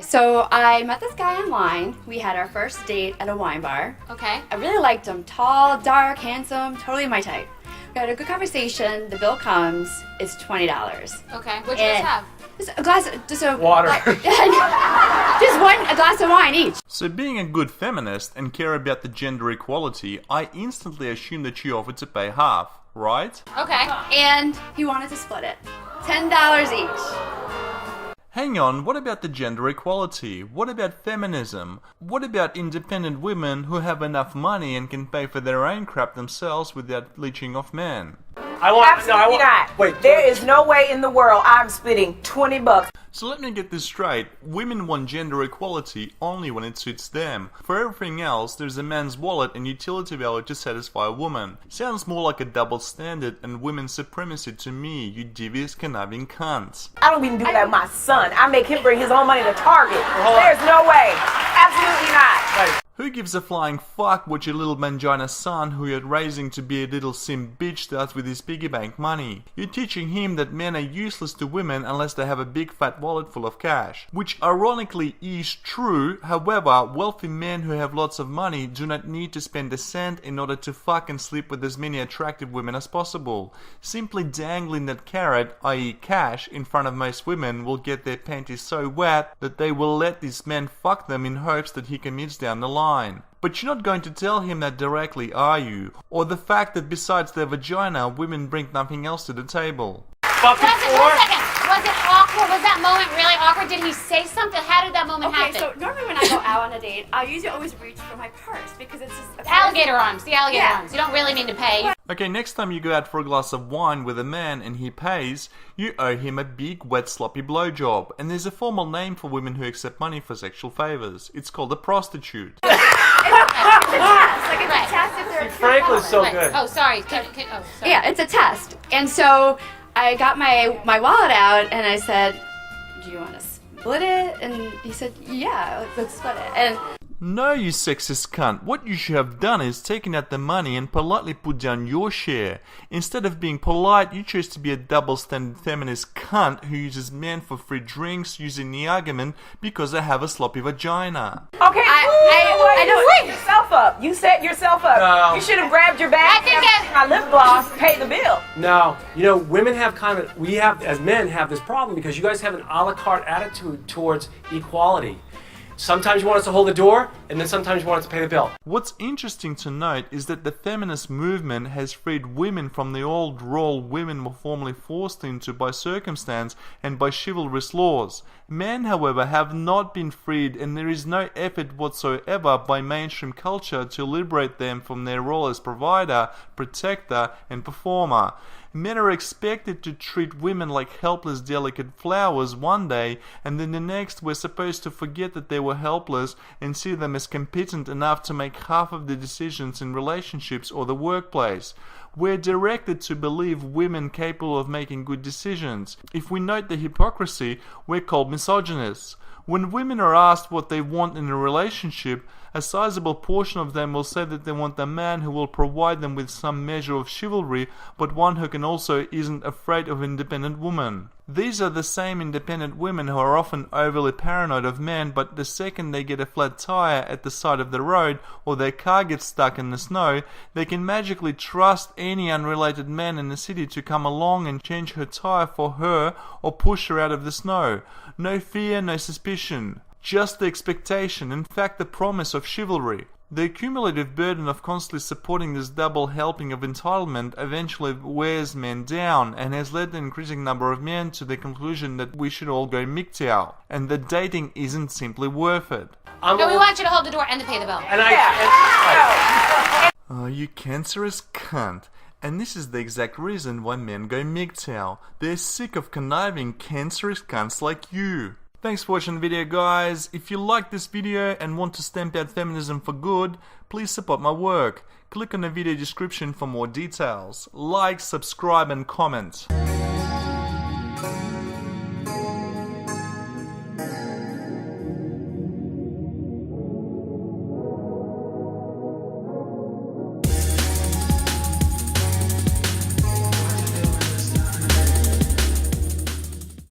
So I met this guy online. We had our first date at a wine bar. Okay. I really liked him. Tall, dark, handsome, totally my type. We had a good conversation. The bill comes. It's $20. Okay. What'd you guys have? Just a water. A glass of wine each. So being a good feminist and care about the gender equality, I instantly assumed that she offered to pay half, right? Okay. And he wanted to split it. $10 each. Hang on, what about the gender equality? What about feminism? What about independent women who have enough money and can pay for their own crap themselves without leeching off men? Absolutely not. Wait. There is no way in the world I'm splitting $20. So let me get this straight. Women want gender equality only when it suits them. For everything else, there's a man's wallet and utility value to satisfy a woman. Sounds more like a double standard and women's supremacy to me, you devious conniving cunts. I don't even do that with my son. I make him bring his own money to Target. There's no way. Absolutely not. Right. Who gives a flying fuck what your little mangina son, who you're raising to be a little sim bitch, does with his piggy bank money? You're teaching him that men are useless to women unless they have a big fat wallet full of cash. Which ironically is true, however, wealthy men who have lots of money do not need to spend a cent in order to fuck and sleep with as many attractive women as possible. Simply dangling that carrot, i.e. cash, in front of most women will get their panties so wet that they will let this man fuck them in hopes that he commits down the line. But you're not going to tell him that directly, are you? Or the fact that besides their vagina, women bring nothing else to the table. But before... Was it awkward? Was that moment really awkward? Did he say something? How did that moment happen? Okay, so normally when I go out on a date, I usually always reach for my purse because it's just a Alligator arms. The alligator Yeah. arms. You don't really need to pay. Okay, next time you go out for a glass of wine with a man and he pays, you owe him a big, wet, sloppy blowjob. And there's a formal name for women who accept money for sexual favors. It's called a prostitute. It's a test if they're Franklin's so Right. good. Oh, sorry. Sorry. Yeah, it's a test. And so I got my wallet out and I said, do you want to split it? And he said, yeah, let's split it. And No, you sexist cunt. What you should have done is taken out the money and politely put down your share. Instead of being polite, you chose to be a double-standard feminist cunt who uses men for free drinks using the argument because I have a sloppy vagina. Okay, I don't- set yourself up. You set yourself up. No. You should have grabbed your bag, I think my lip gloss, pay the bill. No, women have we have, as men, have this problem because you guys have an a la carte attitude towards equality. Sometimes you want us to hold the door, and then sometimes you want us to pay the bill. What's interesting to note is that the feminist movement has freed women from the old role women were formerly forced into by circumstance and by chivalrous laws. Men, however, have not been freed, and there is no effort whatsoever by mainstream culture to liberate them from their role as provider, protector, and performer. Men are expected to treat women like helpless, delicate flowers one day, and then the next we're supposed to forget that they were helpless and see them as competent enough to make half of the decisions in relationships or the workplace. We're directed to believe women capable of making good decisions. If we note the hypocrisy, we're called misogynists. When women are asked what they want in a relationship, a sizable portion of them will say that they want a man who will provide them with some measure of chivalry, but one who can also isn't afraid of independent women. These are the same independent women who are often overly paranoid of men, but the second they get a flat tire at the side of the road or their car gets stuck in the snow, they can magically trust any unrelated man in the city to come along and change her tire for her or push her out of the snow. No fear, no suspicion. Just the expectation, in fact the promise of chivalry. The accumulative burden of constantly supporting this double helping of entitlement eventually wears men down and has led an increasing number of men to the conclusion that we should all go MGTOW and that dating isn't simply worth it. No, we want you to hold the door and to pay the bill. Oh, you cancerous cunt. And this is the exact reason why men go MGTOW. They're sick of conniving cancerous cunts like you. Thanks for watching the video, guys. If you like this video and want to stamp out feminism for good, please support my work. Click on the video description for more details. Like, subscribe and comment.